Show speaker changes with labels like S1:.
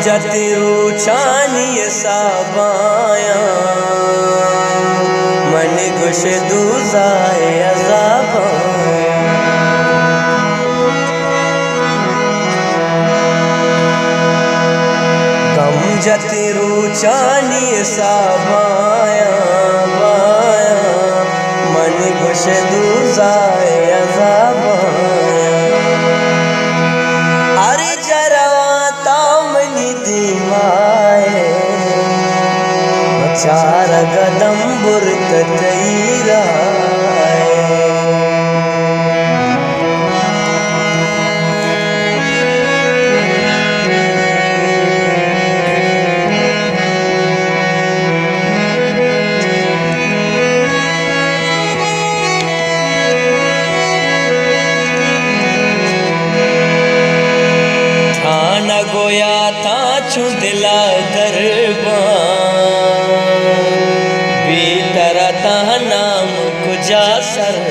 S1: जतिरू चानिय साबाया मन गुश दूजाए अज़ाबाया गम जतिरू चानिय साबाया बाया मन गुश दूजाए अज़ाबाया चार गदम बुरत तैरा ठाना गोया था चुदला दरबा नाम कुजा सर